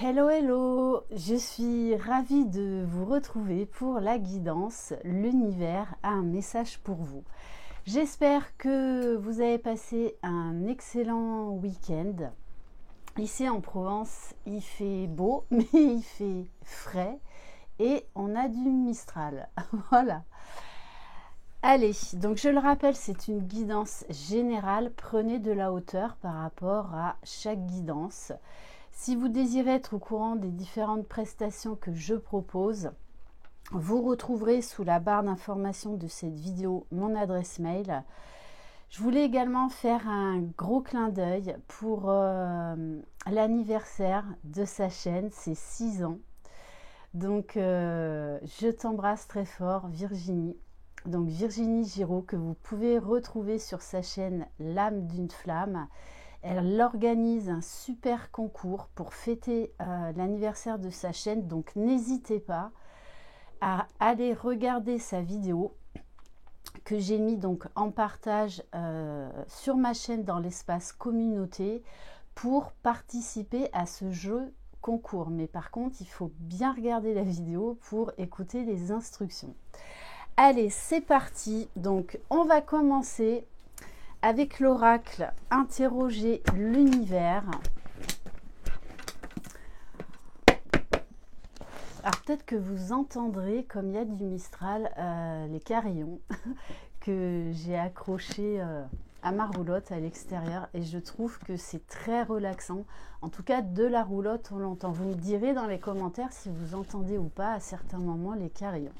Hello, hello! Je suis ravie de vous retrouver pour la guidance. L'univers a un message pour vous. J'espère que vous avez passé un excellent week-end. Ici en Provence, il fait beau, mais il fait frais et on a du Mistral. Voilà. Allez, donc je le rappelle, c'est une guidance générale. Prenez de la hauteur par rapport à chaque guidance. Si vous désirez être au courant des différentes prestations que je propose, vous retrouverez sous la barre d'information de cette vidéo mon adresse mail. Je voulais également faire un gros clin d'œil pour l'anniversaire de sa chaîne, c'est 6 ans. Donc je t'embrasse très fort Virginie. Donc Virginie Giraud, que vous pouvez retrouver sur sa chaîne L'âme d'une flamme. Elle organise un super concours pour fêter l'anniversaire de sa chaîne. Donc n'hésitez pas à aller regarder sa vidéo que j'ai mis donc en partage sur ma chaîne dans l'espace communauté pour participer à ce jeu concours. Mais par contre, il faut bien regarder la vidéo pour écouter les instructions. Allez, c'est parti. Donc, on va commencer avec l'oracle Interroger l'univers. Alors, peut-être que vous entendrez, comme il y a du Mistral, les carillons que j'ai accrochés à ma roulotte à l'extérieur. Et je trouve que c'est très relaxant. En tout cas, de la roulotte, on l'entend. Vous me direz dans les commentaires si vous entendez ou pas à certains moments les carillons.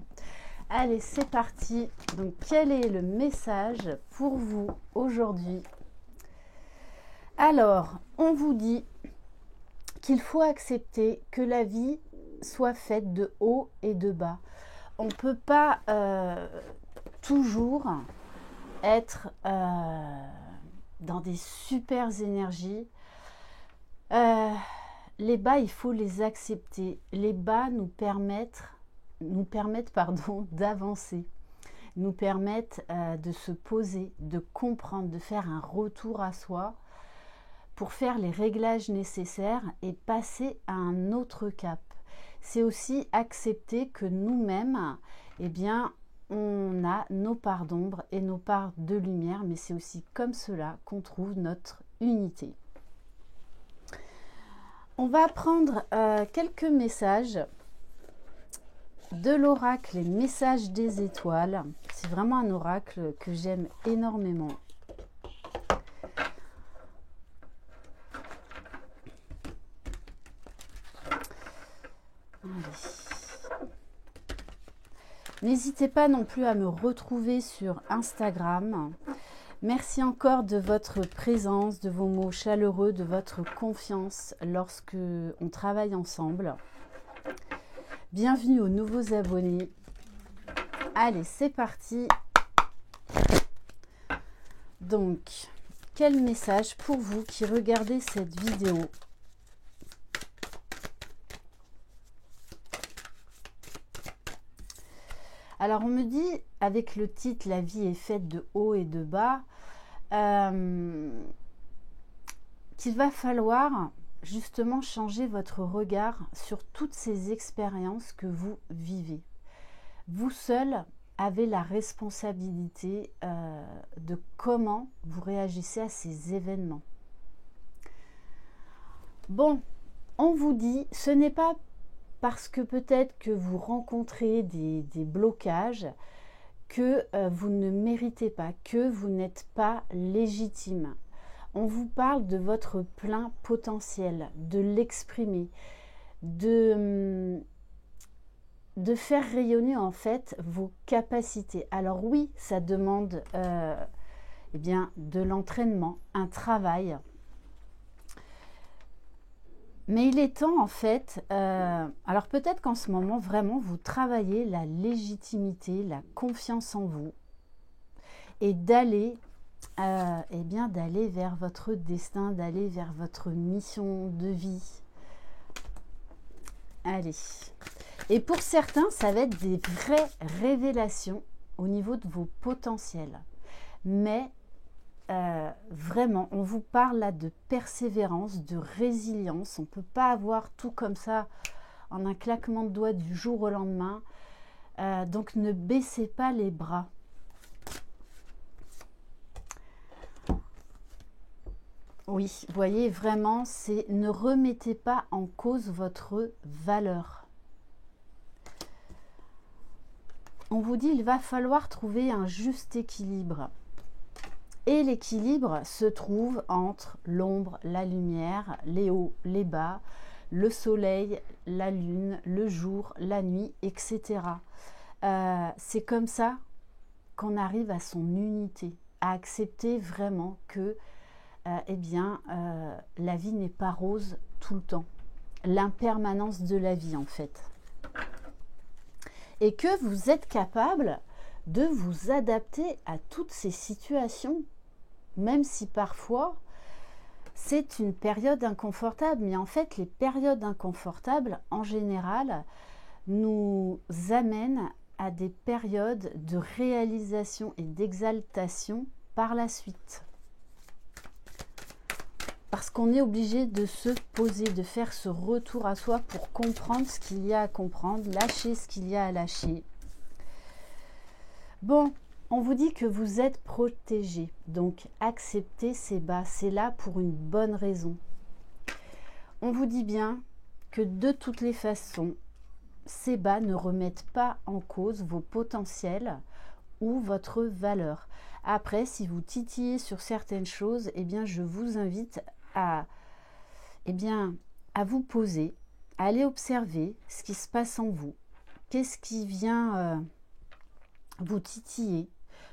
Allez, c'est parti. Donc, quel est le message pour vous aujourd'hui? Alors, on vous dit qu'il faut accepter que la vie soit faite de haut et de bas. On ne peut pas toujours être dans des super énergies. Les bas, il faut les accepter. Les bas nous permettent d'avancer, nous permettent de se poser, de comprendre, de faire un retour à soi pour faire les réglages nécessaires et passer à un autre cap. C'est aussi accepter que nous-mêmes, eh bien, on a nos parts d'ombre et nos parts de lumière, mais c'est aussi comme cela qu'on trouve notre unité. On va prendre quelques messages de l'oracle Les Messages des Étoiles. C'est vraiment un oracle que j'aime énormément. N'hésitez pas non plus à me retrouver sur Instagram. Merci encore de votre présence, de vos mots chaleureux, de votre confiance lorsque on travaille ensemble. Bienvenue aux nouveaux abonnés. Allez, c'est parti. Donc, quel message pour vous qui regardez cette vidéo? Alors, on me dit, avec le titre « La vie est faite de haut et de bas », qu'il va falloir justement changer votre regard sur toutes ces expériences que vous vivez. Vous seul avez la responsabilité de comment vous réagissez à ces événements. Bon, on vous dit, ce n'est pas parce que peut-être que vous rencontrez des blocages que vous ne méritez pas, que vous n'êtes pas légitime. On vous parle de votre plein potentiel, de l'exprimer, de faire rayonner en fait vos capacités. Alors oui, ça demande eh bien, de l'entraînement, un travail. Mais il est temps en fait, alors peut-être qu'en ce moment vraiment vous travaillez la légitimité, la confiance en vous et d'aller eh bien d'aller vers votre destin, d'aller vers votre mission de vie. Allez. Et pour certains, ça va être des vraies révélations au niveau de vos potentiels. Mais vraiment, on vous parle là de persévérance, de résilience. On ne peut pas avoir tout comme ça en un claquement de doigts du jour au lendemain. Donc ne baissez pas les bras. Oui, vous voyez, vraiment, c'est ne remettez pas en cause votre valeur. On vous dit, il va falloir trouver un juste équilibre. Et l'équilibre se trouve entre l'ombre, la lumière, les hauts, les bas, le soleil, la lune, le jour, la nuit, etc. C'est comme ça qu'on arrive à son unité, à accepter vraiment que la vie n'est pas rose tout le temps. L'impermanence de la vie, en fait. Et que vous êtes capable de vous adapter à toutes ces situations, même si parfois c'est une période inconfortable. Mais en fait, les périodes inconfortables, en général, nous amènent à des périodes de réalisation et d'exaltation par la suite. Parce qu'on est obligé de se poser, de faire ce retour à soi pour comprendre ce qu'il y a à comprendre, lâcher ce qu'il y a à lâcher. Bon, on vous dit que vous êtes protégé, donc acceptez ces bas, c'est là pour une bonne raison. On vous dit bien que de toutes les façons, ces bas ne remettent pas en cause vos potentiels ou votre valeur. Après, si vous titillez sur certaines choses, eh bien, je vous invite à vous poser, à aller observer ce qui se passe en vous. Qu'est-ce qui vient vous titiller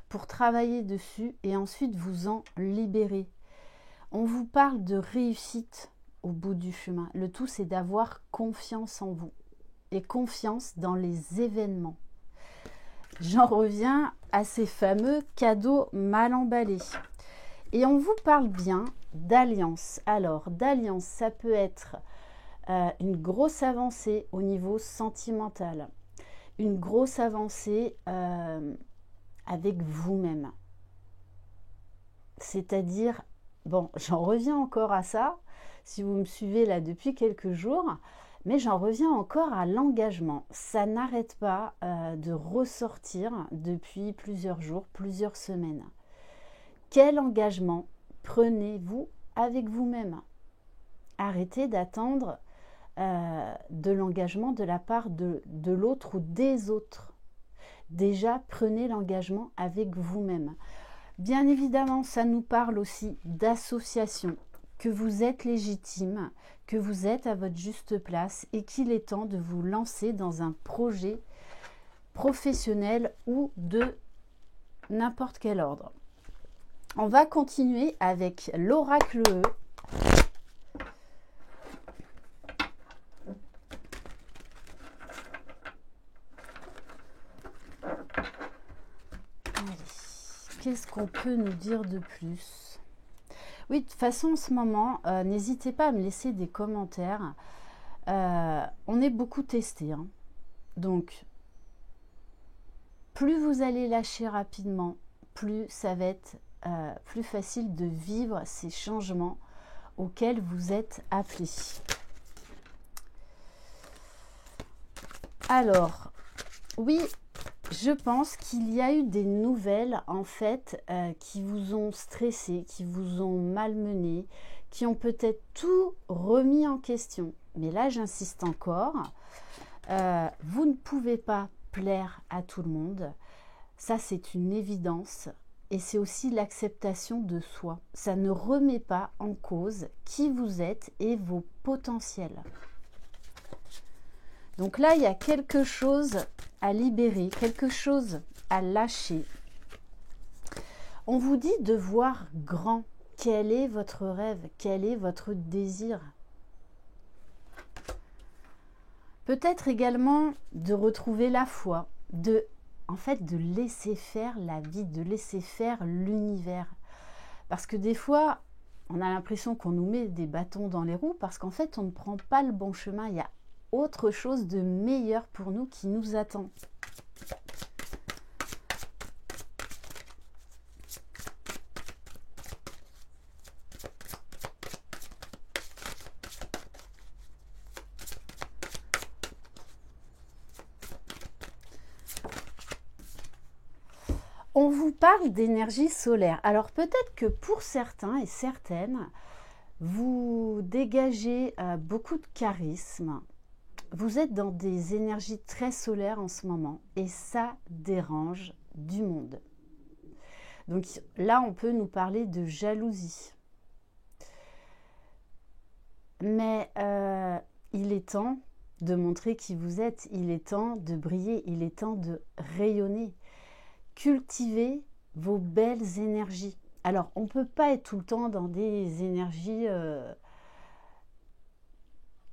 pour travailler dessus et ensuite vous en libérer. On vous parle de réussite au bout du chemin. Le tout, c'est d'avoir confiance en vous et confiance dans les événements. J'en reviens à ces fameux cadeaux mal emballés. Et on vous parle bien d'alliance. Alors, d'alliance, ça peut être une grosse avancée au niveau sentimental, une grosse avancée avec vous-même. C'est-à-dire, bon, j'en reviens encore à ça, si vous me suivez là depuis quelques jours, mais j'en reviens encore à l'engagement. Ça n'arrête pas de ressortir depuis plusieurs jours, plusieurs semaines. Quel engagement prenez-vous avec vous-même? Arrêtez d'attendre de l'engagement de la part de l'autre ou des autres. Déjà, prenez l'engagement avec vous-même. Bien évidemment, ça nous parle aussi d'association, que vous êtes légitime, que vous êtes à votre juste place et qu'il est temps de vous lancer dans un projet professionnel ou de n'importe quel ordre. On va continuer avec l'oracle E. Qu'est-ce qu'on peut nous dire de plus? Oui, de toute façon, en ce moment, n'hésitez pas à me laisser des commentaires. On est beaucoup testé. Hein. Donc, plus vous allez lâcher rapidement, plus ça va être plus facile de vivre ces changements auxquels vous êtes appelés. Alors, oui, je pense qu'il y a eu des nouvelles en fait qui vous ont stressé, qui vous ont malmené, qui ont peut-être tout remis en question. Mais là, j'insiste encore, vous ne pouvez pas plaire à tout le monde. Ça, c'est une évidence. Et c'est aussi l'acceptation de soi. Ça ne remet pas en cause qui vous êtes et vos potentiels. Donc là, il y a quelque chose à libérer, quelque chose à lâcher. On vous dit de voir grand. Quel est votre rêve? Quel est votre désir? Peut-être également de retrouver la foi, de laisser faire la vie, de laisser faire l'univers. Parce que des fois, on a l'impression qu'on nous met des bâtons dans les roues parce qu'en fait, on ne prend pas le bon chemin. Il y a autre chose de meilleur pour nous qui nous attend. On vous parle d'énergie solaire. Alors peut-être que pour certains et certaines, vous dégagez beaucoup de charisme. Vous êtes dans des énergies très solaires en ce moment et ça dérange du monde. Donc là, on peut nous parler de jalousie. Mais il est temps de montrer qui vous êtes, il est temps de briller, il est temps de rayonner. Cultivez vos belles énergies. Alors, on ne peut pas être tout le temps dans des énergies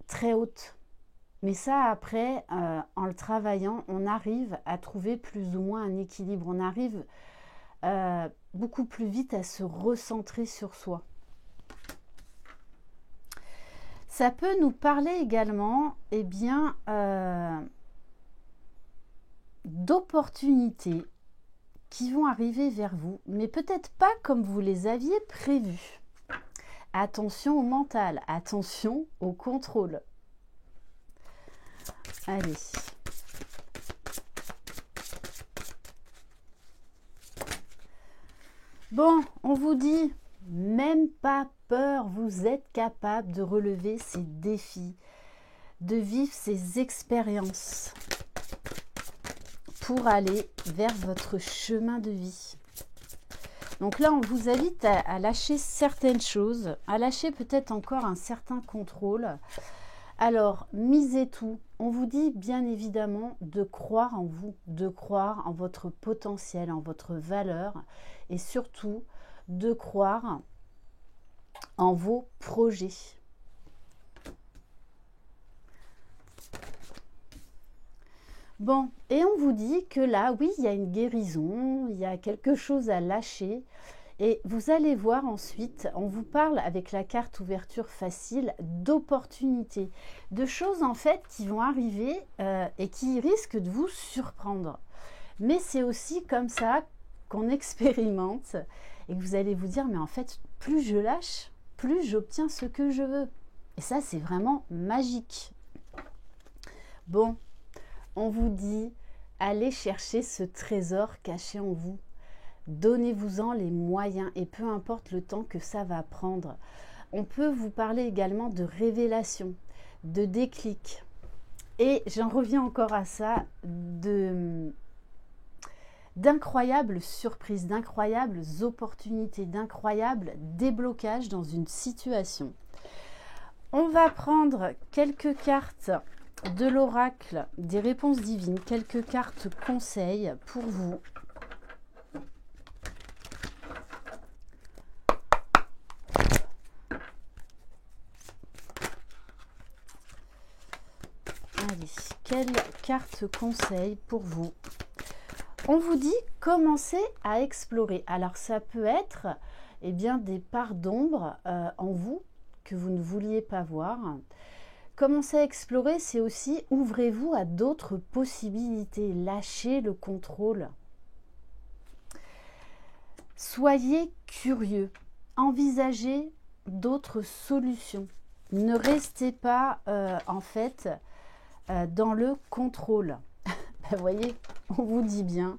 très hautes. Mais ça, après, en le travaillant, on arrive à trouver plus ou moins un équilibre. On arrive beaucoup plus vite à se recentrer sur soi. Ça peut nous parler également, eh bien, d'opportunités qui vont arriver vers vous, mais peut-être pas comme vous les aviez prévues. Attention au mental, attention au contrôle. Allez. Bon, on vous dit, même pas peur, vous êtes capable de relever ces défis, de vivre ces expériences pour aller vers votre chemin de vie. Donc là, on vous invite à lâcher certaines choses, à lâcher peut-être encore un certain contrôle. Alors, misez tout. On vous dit bien évidemment de croire en vous, de croire en votre potentiel, en votre valeur et surtout de croire en vos projets. Bon, et on vous dit que là, oui, il y a une guérison, il y a quelque chose à lâcher. Et vous allez voir ensuite, on vous parle avec la carte ouverture facile d'opportunités, de choses en fait qui vont arriver et qui risquent de vous surprendre. Mais c'est aussi comme ça qu'on expérimente et que vous allez vous dire, mais en fait, plus je lâche, plus j'obtiens ce que je veux. Et ça, c'est vraiment magique. Bon, on vous dit, allez chercher ce trésor caché en vous. Donnez-vous-en les moyens et peu importe le temps que ça va prendre. On peut vous parler également de révélation, de déclic. Et j'en reviens encore à ça, d'incroyables surprises, d'incroyables opportunités, d'incroyables déblocages dans une situation. On va prendre quelques cartes de l'oracle, des réponses divines, quelques cartes conseils pour vous. Allez, quelle carte conseil pour vous? On vous dit commencez à explorer. Alors ça peut être eh bien, des parts d'ombre en vous que vous ne vouliez pas voir. Commencez à explorer, c'est aussi ouvrez-vous à d'autres possibilités. Lâchez le contrôle. Soyez curieux. Envisagez d'autres solutions. Ne restez pas en fait dans le contrôle. Vous voyez, on vous dit bien.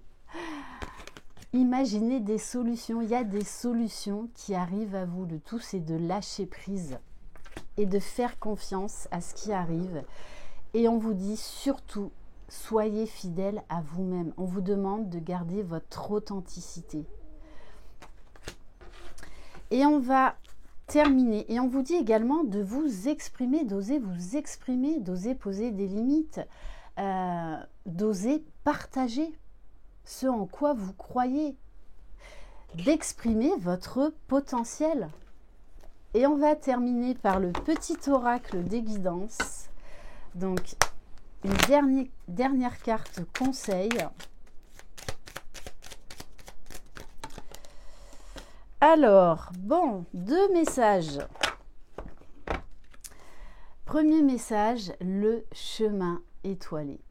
Imaginez des solutions. Il y a des solutions qui arrivent à vous. Le tout, c'est de lâcher prise et de faire confiance à ce qui arrive. Et on vous dit surtout, soyez fidèle à vous-même. On vous demande de garder votre authenticité. Et on va terminer. Et on vous dit également de vous exprimer, d'oser vous exprimer, d'oser poser des limites, d'oser partager ce en quoi vous croyez, d'exprimer votre potentiel. Et on va terminer par le petit oracle des guidances. Donc, une dernière carte conseil. Alors, bon, 2 messages. Premier message, le chemin étoilé.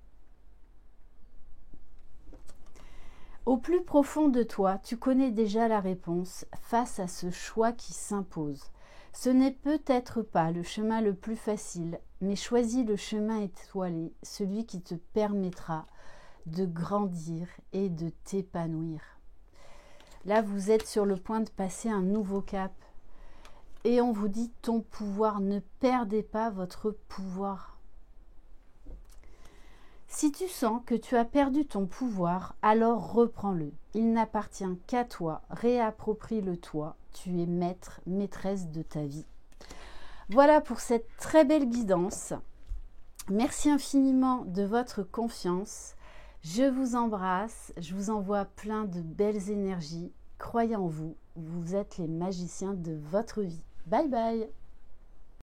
Au plus profond de toi, tu connais déjà la réponse face à ce choix qui s'impose. Ce n'est peut-être pas le chemin le plus facile, mais choisis le chemin étoilé, celui qui te permettra de grandir et de t'épanouir. Là, vous êtes sur le point de passer un nouveau cap. Et on vous dit ton pouvoir, ne perdez pas votre pouvoir. Si tu sens que tu as perdu ton pouvoir, alors reprends-le. Il n'appartient qu'à toi, réapproprie-le toi. Tu es maître, maîtresse de ta vie. Voilà pour cette très belle guidance. Merci infiniment de votre confiance. Je vous embrasse, je vous envoie plein de belles énergies. Croyez en vous, vous êtes les magiciens de votre vie. Bye bye!